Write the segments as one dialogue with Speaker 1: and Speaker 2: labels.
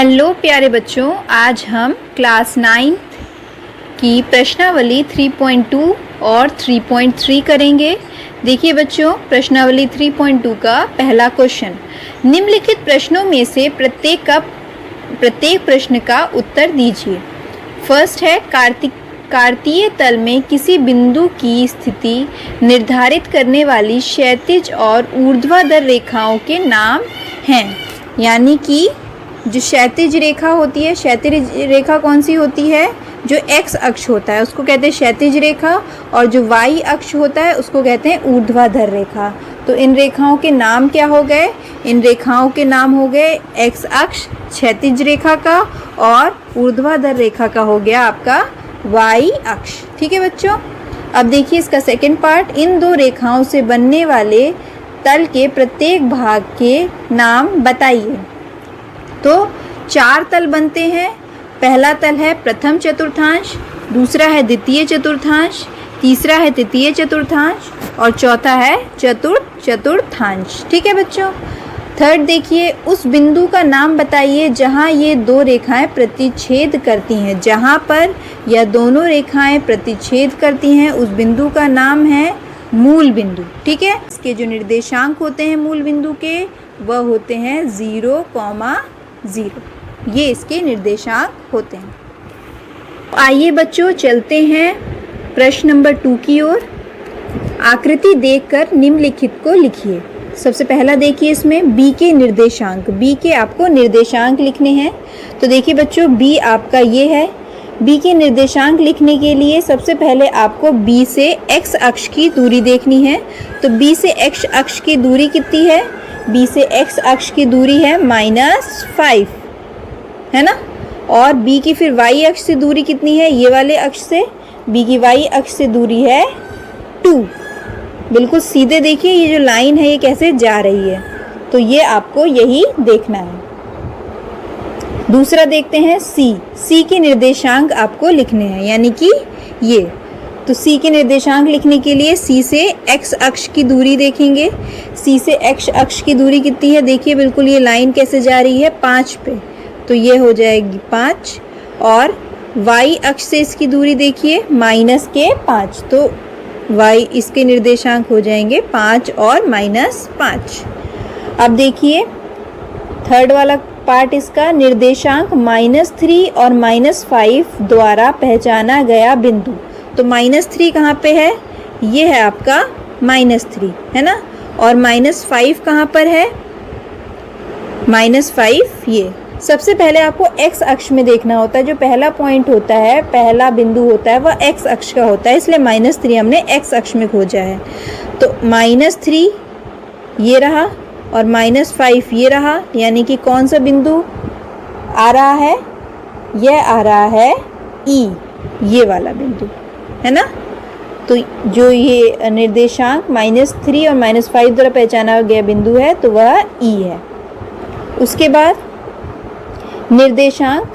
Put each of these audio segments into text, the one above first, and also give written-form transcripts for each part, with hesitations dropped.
Speaker 1: Hello प्यारे बच्चों, आज हम क्लास 9 की प्रश्नावली 3.2 और 3.3 करेंगे। देखिए बच्चों, प्रश्नावली 3.2 का पहला क्वेश्चन, निम्नलिखित प्रश्नों में से प्रत्येक प्रश्न का उत्तर दीजिए। फर्स्ट है, कार्तीय तल में किसी बिंदु की स्थिति निर्धारित करने वाली क्षैतिज और ऊर्ध्वाधर रेखाओं के नाम हैं। यानी कि जो क्षैतिज रेखा होती है, क्षैतिज रेखा कौन सी होती है? जो एक्स अक्ष होता है उसको कहते हैं क्षैतिज रेखा, और जो वाई अक्ष होता है उसको कहते हैं ऊर्ध्वाधर रेखा। तो इन रेखाओं के नाम क्या हो गए? इन रेखाओं के नाम हो गए एक्स अक्ष क्षैतिज रेखा का, और ऊर्ध्वाधर रेखा का हो गया आपका वाई अक्ष। ठीक है बच्चों, अब देखिए इसका सेकंड पार्ट, इन दो रेखाओं से बनने वाले तल के प्रत्येक भाग के नाम बताइए। तो 4 तल बनते हैं। पहला तल है प्रथम चतुर्थांश, दूसरा है द्वितीय चतुर्थांश, तीसरा है तृतीय चतुर्थांश और चौथा है चतुर्थांश। ठीक है बच्चों। थर्ड देखिए, उस बिंदु का नाम बताइए जहां ये दो रेखाएं प्रतिच्छेद करती हैं। जहां पर यह दोनों रेखाएं प्रतिच्छेद करती हैं उस बिंदु का नाम है मूल बिंदु। ठीक है, इसके जो निर्देशांक होते हैं मूल बिंदु के वह होते हैं 0,0। ये इसके निर्देशांक होते हैं। आइए बच्चों चलते हैं प्रश्न नंबर 2 की ओर। आकृति देखकर निम्नलिखित को लिखिए। सबसे पहला देखिए इसमें बी के निर्देशांक। बी के आपको निर्देशांक लिखने हैं। तो देखिए बच्चों, बी आपका ये है। बी के निर्देशांक लिखने के लिए सबसे पहले आपको बी से एक्स अक्ष की दूरी देखनी है। तो बी से एक्स अक्ष की दूरी कितनी है? बी से एक्स अक्ष की दूरी है -5, है ना। और बी की फिर वाई अक्ष से दूरी कितनी है? ये वाले अक्ष से बी की वाई अक्ष से दूरी है 2। बिल्कुल सीधे देखिए ये जो लाइन है ये कैसे जा रही है, तो ये आपको यही देखना है। दूसरा देखते हैं सी। सी के निर्देशांक आपको लिखने हैं, यानी कि ये। तो सी के निर्देशांक लिखने के लिए सी से एक्स अक्ष की दूरी देखेंगे। सी से एक्स अक्ष की दूरी कितनी है? देखिए बिल्कुल ये लाइन कैसे जा रही है 5 पे, तो ये हो जाएगी 5। और वाई अक्ष से इसकी दूरी देखिए -5, तो वाई इसके निर्देशांक हो जाएंगे 5 और -5। अब देखिए थर्ड वाला पार्ट, इसका निर्देशांक -3 और -5 द्वारा पहचाना गया बिंदु। तो -3 कहाँ पे है? ये है आपका -3, है ना। और -5 कहाँ पर है? -5 ये। सबसे पहले आपको x अक्ष में देखना होता है। जो पहला पॉइंट होता है, पहला बिंदु होता है, वह x अक्ष का होता है, इसलिए -3 हमने x अक्ष में खोजा है। तो -3 ये रहा और -5 ये रहा, यानी कि कौन सा बिंदु आ रहा है? यह आ रहा है E, ये वाला बिंदु, है ना। तो जो ये निर्देशांक -3 और -5 द्वारा पहचाना गया बिंदु है तो वह E है। उसके बाद निर्देशांक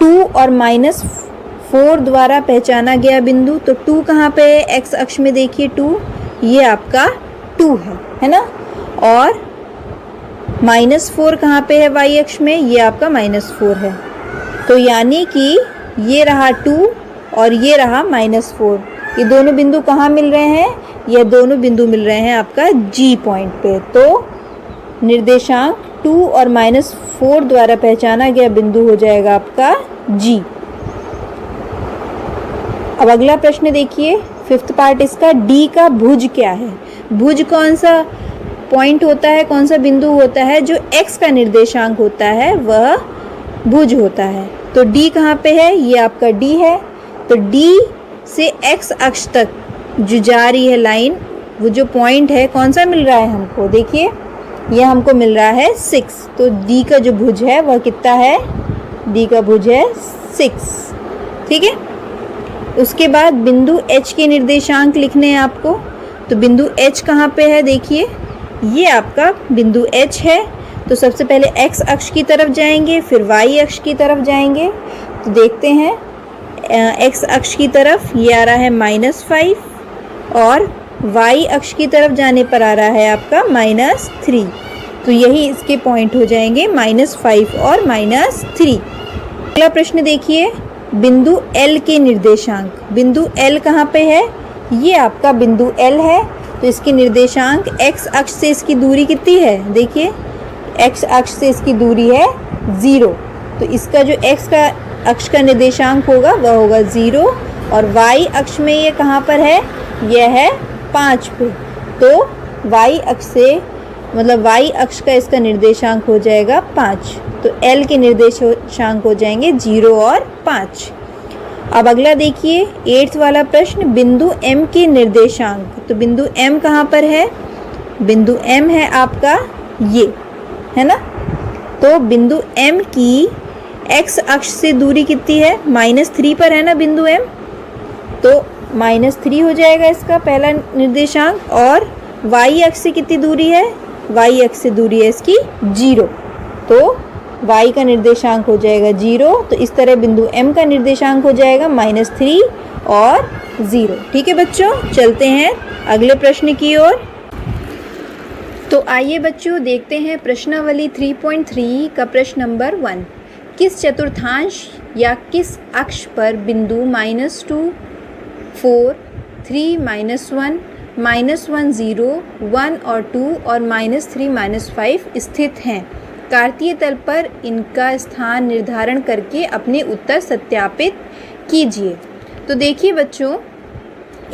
Speaker 1: 2 और -4 द्वारा पहचाना गया बिंदु। तो 2 कहाँ पे है? एक्स अक्ष में देखिए 2, ये आपका 2 है ना। और -4 कहाँ पे है? वाई अक्ष में, ये आपका -4 है। तो यानी कि ये रहा 2 और ये रहा -4। ये दोनों बिंदु कहाँ मिल रहे हैं? ये दोनों बिंदु मिल रहे हैं आपका G पॉइंट पे। तो निर्देशांक 2 और -4 द्वारा पहचाना गया बिंदु हो जाएगा आपका G। अब अगला प्रश्न देखिए, 5th पार्ट इसका, D का भुज क्या है? भुज कौन सा पॉइंट होता है, कौन सा बिंदु होता है? जो x का निर्देशांक होता है वह भुज होता है। तो D कहाँ पे है? ये आपका D है। तो D से x अक्ष तक जो जा रही है लाइन, वो जो पॉइंट है कौन सा मिल रहा है हमको? देखिए यह हमको मिल रहा है 6। तो D का जो भुज है वह कितना है? D का भुज है 6। ठीक है। उसके बाद बिंदु H के निर्देशांक लिखने हैं आपको। तो बिंदु H कहाँ पे है? देखिए ये आपका बिंदु H है। तो सबसे पहले x अक्ष की तरफ जाएंगे, फिर y अक्ष की तरफ जाएंगे। तो देखते हैं x अक्ष की तरफ ये आ रहा है -5 और y अक्ष की तरफ जाने पर आ रहा है आपका -3। तो यही इसके पॉइंट हो जाएंगे -5 और -3। अगला प्रश्न देखिए, बिंदु L के निर्देशांक। बिंदु L कहाँ पे है? ये आपका बिंदु L है। तो इसके निर्देशांक x अक्ष से इसकी दूरी कितनी है? देखिए x अक्ष से इसकी दूरी है 0। तो इसका जो x का अक्ष का निर्देशांक होगा वह होगा 0 और y अक्ष में ये कहाँ पर है? यह है 5 पे। तो y अक्ष से मतलब y अक्ष का इसका निर्देशांक हो जाएगा 5। तो L के निर्देशांक हो जाएंगे 0 और 5। अब अगला देखिए 8th वाला प्रश्न, बिंदु M के निर्देशांक। तो बिंदु M कहाँ पर है? बिंदु M है आपका ये, है ना। तो बिंदु M की x अक्ष से दूरी कितनी है? -3 पर है ना बिंदु M। तो -3 हो जाएगा इसका पहला निर्देशांक। और y अक्ष से कितनी दूरी है? y अक्ष से दूरी है इसकी 0। तो y का निर्देशांक हो जाएगा 0। तो इस तरह बिंदु M का निर्देशांक हो जाएगा -3 और 0। ठीक है बच्चों, चलते हैं अगले प्रश्न की ओर। तो आइए बच्चों देखते हैं प्रश्नावली 3.3 का प्रश्न नंबर 1। किस चतुर्थांश या किस अक्ष पर बिंदु -2, 4, 3, -1, -1, 0, 1 और 2 और -3, -5 स्थित हैं? कार्तीय तल पर इनका स्थान निर्धारण करके अपने उत्तर सत्यापित कीजिए। तो देखिए बच्चों,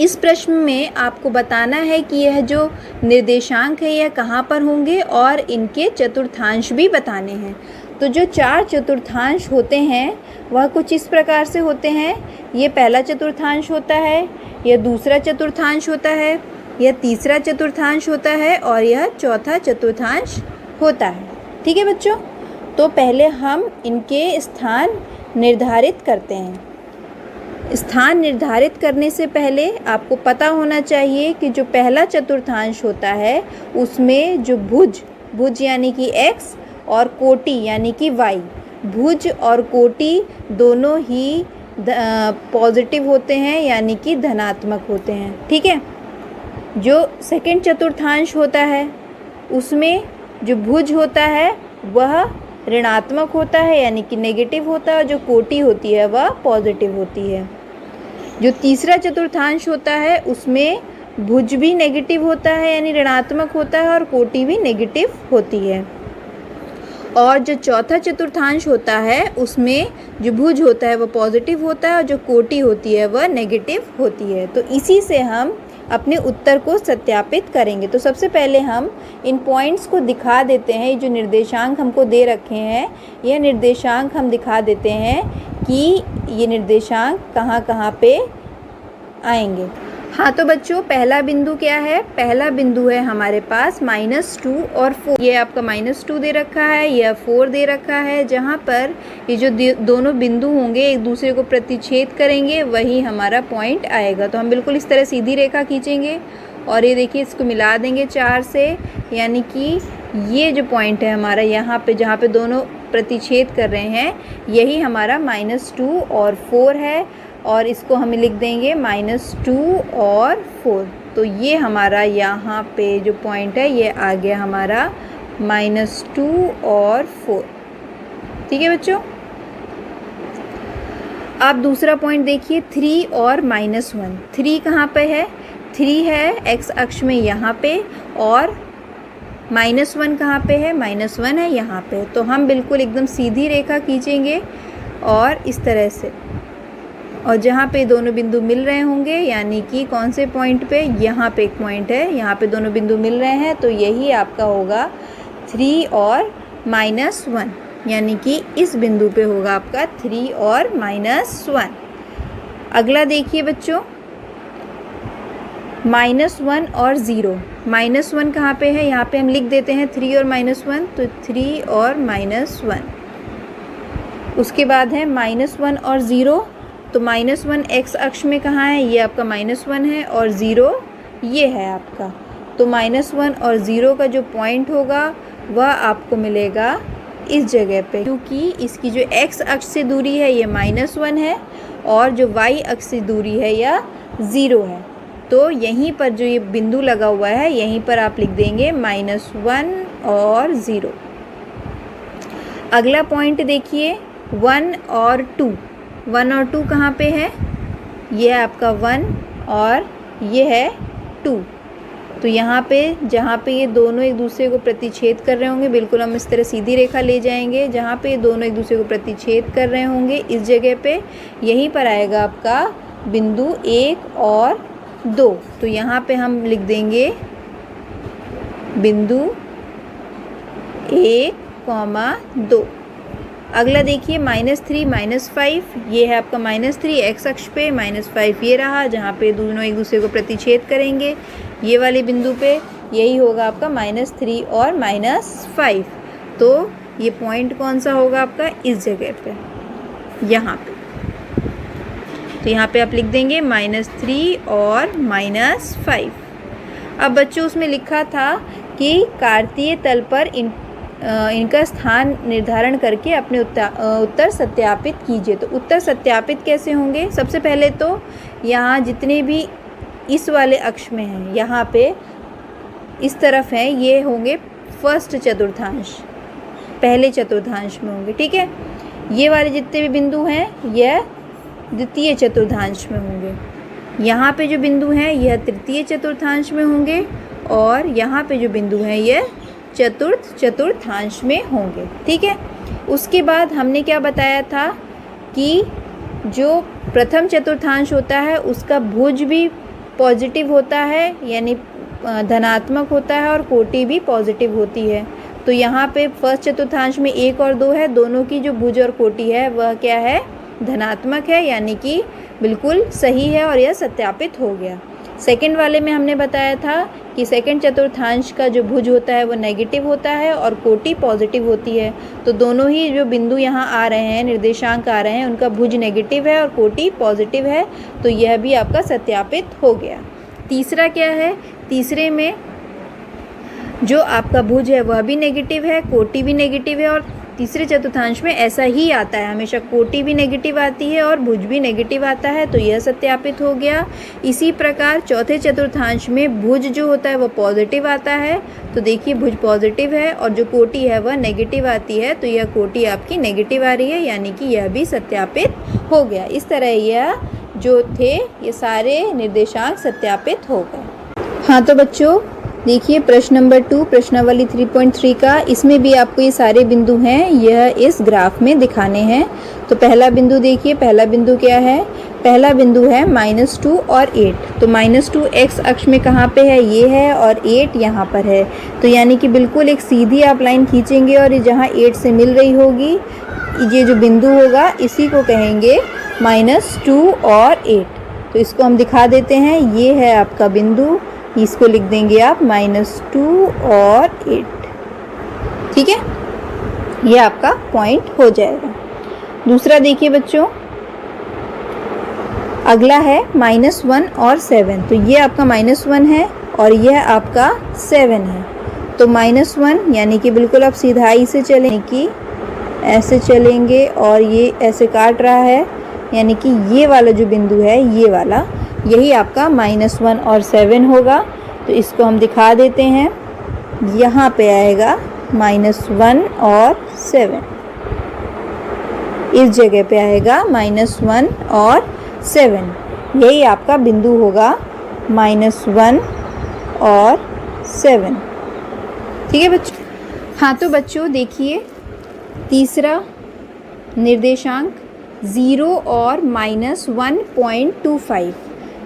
Speaker 1: इस प्रश्न में आपको बताना है कि यह जो निर्देशांक है यह कहाँ पर होंगे और इनके चतुर्थांश भी बताने हैं। तो जो 4 चतुर्थांश होते हैं वह कुछ इस प्रकार से होते हैं। ये पहला चतुर्थांश होता है, यह दूसरा चतुर्थांश होता है, यह तीसरा चतुर्थांश होता है और यह चौथा चतुर्थांश होता है। ठीक है बच्चों, तो पहले हम इनके स्थान निर्धारित करते हैं। स्थान निर्धारित करने से पहले आपको पता होना चाहिए कि जो पहला चतुर्थांश होता है उसमें जो भुज यानी कि x और कोटि यानी कि y, भुज और कोटि दोनों ही पॉजिटिव होते हैं यानी कि धनात्मक होते हैं। ठीक है। जो सेकंड चतुर्थांश होता है उसमें जो भुज होता है वह ऋणात्मक होता है यानी कि नेगेटिव होता है, जो कोटि होती है वह पॉजिटिव होती है। जो तीसरा चतुर्थांश होता है उसमें भुज भी नेगेटिव होता है यानी ऋणात्मक होता है और कोटि भी नेगेटिव होती है। और जो चौथा चतुर्थांश होता है उसमें जो भुज होता है वह पॉजिटिव होता है और जो कोटि होती है वह नेगेटिव होती है। तो इसी से हम अपने उत्तर को सत्यापित करेंगे। तो सबसे पहले हम इन पॉइंट्स को दिखा देते हैं। जो निर्देशांक हमको दे रखे हैं यह निर्देशांक हम दिखा देते हैं कि ये निर्देशांक कहाँ कहाँ पे आएंगे। हाँ तो बच्चों, पहला बिंदु क्या है? पहला बिंदु है हमारे पास -2 और 4। ये आपका -2 दे रखा है, यह 4 दे रखा है। जहाँ पर ये जो दोनों बिंदु होंगे एक दूसरे को प्रतिच्छेद करेंगे वही हमारा पॉइंट आएगा। तो हम बिल्कुल इस तरह सीधी रेखा खींचेंगे और ये देखिए इसको मिला देंगे 4 से, यानी कि ये जो पॉइंट है हमारा यहाँ पे जहाँ पे दोनों प्रतिच्छेद कर रहे हैं यही हमारा -2 और 4 है। और इसको हम लिख देंगे -2 और 4। तो ये हमारा यहाँ पे जो पॉइंट है ये आ गया हमारा -2 और 4। ठीक है बच्चों। आप दूसरा पॉइंट देखिए 3 और -1। 3 कहाँ पे है? 3 है x अक्ष में यहाँ पे और -1 कहाँ पे है? -1 है यहाँ पे। तो हम बिल्कुल एकदम सीधी रेखा खींचेंगे और इस तरह से, और जहाँ पे दोनों बिंदु मिल रहे होंगे यानी कि कौन से पॉइंट पे? यहाँ पे एक पॉइंट है, यहाँ पे दोनों बिंदु मिल रहे हैं तो यही आपका होगा 3 और -1, यानी कि इस बिंदु पे होगा आपका 3 और -1। अगला देखिए बच्चों, -1 और 0। -1 कहाँ पे है? यहाँ पे हम लिख देते हैं 3 और -1, तो 3 और -1। उसके बाद है -1 और 0। तो -1 x अक्ष में कहाँ है? ये आपका -1 है और 0 ये है आपका। तो -1 और 0 का जो पॉइंट होगा वह आपको मिलेगा इस जगह पे, क्योंकि इसकी जो x अक्ष से दूरी है ये -1 है और जो y अक्ष से दूरी है यह 0 है। तो यहीं पर जो ये बिंदु लगा हुआ है यहीं पर आप लिख देंगे -1 और 0। अगला पॉइंट देखिए 1 और 2। 1 और 2 कहाँ पे है? ये है आपका 1 और ये है 2। तो यहाँ पे जहाँ पे ये दोनों एक दूसरे को प्रतिच्छेद कर रहे होंगे, बिल्कुल हम इस तरह सीधी रेखा ले जाएंगे। जहाँ पे ये दोनों एक दूसरे को प्रतिच्छेद कर रहे होंगे इस जगह पे, यहीं पर आएगा आपका बिंदु 1 और 2। तो यहाँ पे हम लिख देंगे बिंदु 1, 2। अगला देखिए -3 -5, ये है आपका -3 एक्स अक्ष पे, -5 ये रहा जहाँ पे दोनों एक दूसरे को प्रतिच्छेद करेंगे। ये वाले बिंदु पे यही होगा आपका -3 और -5। तो ये पॉइंट कौन सा होगा आपका? इस जगह पे, यहाँ पे। तो यहाँ पे आप लिख देंगे -3 और -5। अब बच्चों उसमें लिखा था कि कार्तीय तल पर इनका स्थान निर्धारण करके अपने उत्तर सत्यापित कीजिए। तो उत्तर सत्यापित कैसे होंगे? सबसे पहले तो यहाँ जितने भी इस वाले अक्ष में हैं, यहाँ पे इस तरफ हैं, ये होंगे फर्स्ट चतुर्थांश, पहले चतुर्थांश में होंगे। ठीक है, ये वाले जितने भी बिंदु हैं यह द्वितीय चतुर्थांश में होंगे। यहाँ पे जो बिंदु हैं यह तृतीय चतुर्थांश में होंगे और यहाँ पे जो बिंदु हैं यह चतुर्थ चतुर्थांश में होंगे। ठीक है, उसके बाद हमने क्या बताया था कि जो प्रथम चतुर्थांश होता है उसका भुज भी पॉजिटिव होता है, यानी धनात्मक होता है, और कोटि भी पॉजिटिव होती है। तो यहाँ पे फर्स्ट चतुर्थांश में 1 और 2 है, दोनों की जो भुज और कोटि है वह क्या है? धनात्मक है, यानी कि बिल्कुल सही है और यह सत्यापित हो गया। सेकंड वाले में हमने बताया था कि सेकंड चतुर्थांश का जो भुज होता है वो नेगेटिव होता है और कोटि पॉजिटिव होती है। तो दोनों ही जो बिंदु यहाँ आ रहे हैं, निर्देशांक आ रहे हैं, उनका भुज नेगेटिव है और कोटि पॉजिटिव है। तो यह भी आपका सत्यापित हो गया। तीसरा क्या है? तीसरे में जो आपका भुज है वह भी नेगेटिव है, कोटि भी नेगेटिव है, और तीसरे चतुर्थांश में ऐसा ही आता है, हमेशा कोटि भी नेगेटिव आती है और भुज भी नेगेटिव आता है। तो यह सत्यापित हो गया। इसी प्रकार चौथे चतुर्थांश में भुज जो होता है वह पॉजिटिव आता है। तो देखिए भुज पॉजिटिव है और जो कोटि है वह नेगेटिव आती है। तो यह कोटि आपकी नेगेटिव आ रही है, यानी कि यह भी सत्यापित हो गया। इस तरह यह जो थे ये सारे निर्देशांक सत्यापित हो गए। हाँ तो बच्चों देखिए प्रश्न नंबर 2 प्रश्नावली 3.3 का, इसमें भी आपको ये सारे बिंदु हैं यह इस ग्राफ में दिखाने हैं। तो पहला बिंदु देखिए, पहला बिंदु क्या है? पहला बिंदु है -2 और 8। तो -2 x अक्ष में कहाँ पे है? ये है, और 8 यहाँ पर है। तो यानी कि बिल्कुल एक सीधी आप लाइन खींचेंगे और जहाँ 8 से मिल रही होगी ये जो बिंदु होगा इसी को कहेंगे -2 और 8। तो इसको हम दिखा देते हैं, ये है आपका बिंदु, इसको लिख देंगे आप -2 और 8। ठीक है, ये आपका पॉइंट हो जाएगा। दूसरा देखिए बच्चों, अगला है -1 और 7। तो ये आपका -1 है और यह आपका 7 है। तो -1 यानी कि बिल्कुल आप सीधाई से चलेंगे, कि ऐसे चलेंगे और ये ऐसे काट रहा है, यानी कि ये वाला जो बिंदु है ये वाला, यही आपका -1 और 7 होगा। तो इसको हम दिखा देते हैं, यहाँ पे आएगा -1 और 7, इस जगह पे आएगा -1 और 7, यही आपका बिंदु होगा -1 और 7। ठीक है बच्चों? हाँ तो बच्चों देखिए तीसरा निर्देशांक 0 और -1.25,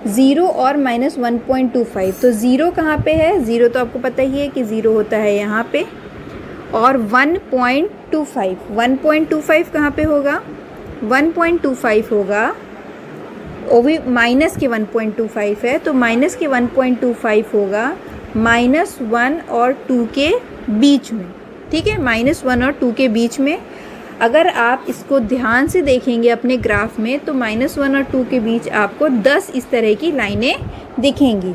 Speaker 1: 0 और -1.25। तो 0 कहाँ पे है? 0 तो आपको पता ही है कि 0 होता है यहाँ पे, और 1.25, 1.25 कहाँ पे होगा? 1.25 होगा, वो भी माइनस के 1.25 है, तो माइनस के 1.25 होगा -1 और 2 के बीच में। ठीक है, -1 और 2 के बीच में। अगर आप इसको ध्यान से देखेंगे अपने ग्राफ में तो -1 और 2 के बीच आपको 10 इस तरह की लाइनें दिखेंगी।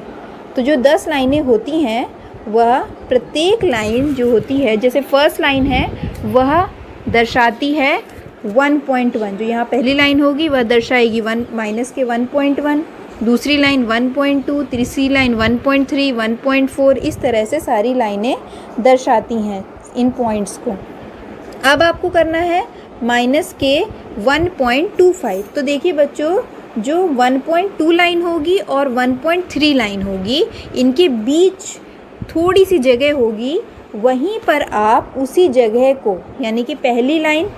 Speaker 1: तो जो 10 लाइनें होती हैं वह प्रत्येक लाइन जो होती है, जैसे फर्स्ट लाइन है वह दर्शाती है 1.1, जो यहाँ पहली लाइन होगी वह दर्शाएगी 1 -1.1। दूसरी लाइन 1.2, तीसरी लाइन 1.3, 1.4, इस तरह से सारी लाइनें दर्शाती हैं इन पॉइंट्स को। अब आपको करना है माइनस के 1.25। तो देखिए बच्चों, जो 1.2 लाइन होगी और 1.3 लाइन होगी, इनके बीच थोड़ी सी जगह होगी, वहीं पर आप उसी जगह को, यानी कि पहली लाइन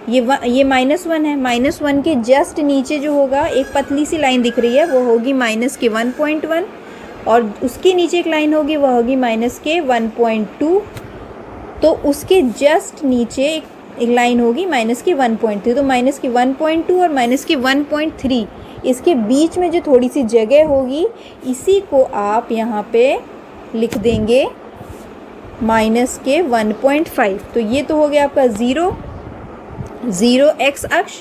Speaker 1: ये -1 है, -1 के जस्ट नीचे जो होगा एक पतली सी लाइन दिख रही है, वो होगी माइनस के 1.1, और उसके नीचे एक लाइन होगी, वह होगी माइनस के 1.2। तो उसके जस्ट नीचे एक लाइन होगी माइनस की 1.3। तो माइनस की 1.2 और माइनस की 1.3, इसके बीच में जो थोड़ी सी जगह होगी, इसी को आप यहाँ पे लिख देंगे माइनस के 1.5। तो ये तो हो गया आपका 0 x अक्ष,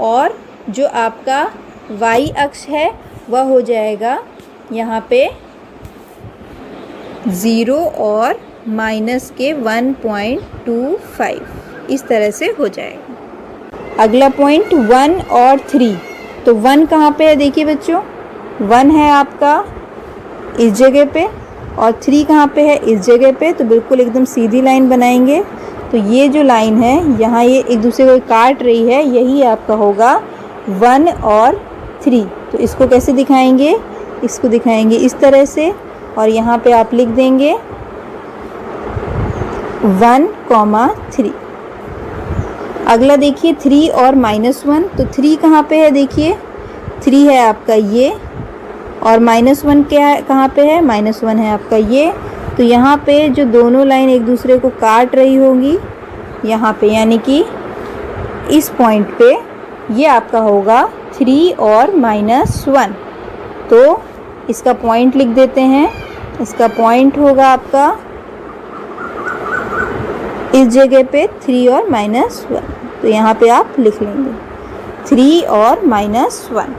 Speaker 1: और जो आपका y अक्ष है वह हो जाएगा यहाँ पे 0 और माइनस के 1.25, इस तरह से हो जाएगा। अगला पॉइंट 1 और 3। तो 1 कहाँ पे है, देखिए बच्चों, 1 है आपका इस जगह पे, और 3 कहाँ पे है, इस जगह पे। तो बिल्कुल एकदम सीधी लाइन बनाएंगे। तो ये जो लाइन है यहाँ, ये एक दूसरे को काट रही है, यही आपका होगा 1 और 3। तो इसको कैसे दिखाएंगे, इसको दिखाएंगे इस तरह से, और यहाँ पे आप लिख देंगे 1, 3। अगला देखिए 3 और -1। तो 3 कहाँ पे है, देखिए 3 है आपका ये, और -1 क्या है, कहाँ पे है, -1 है आपका ये। तो यहाँ पे जो दोनों लाइन एक दूसरे को काट रही होंगी यहाँ पे, यानी कि इस पॉइंट पे, ये आपका होगा 3 और -1। तो इसका पॉइंट लिख देते हैं। इसका पॉइंट होगा आपका इस जगह पे 3 और -1। तो यहाँ पे आप लिख लेंगे 3 और -1।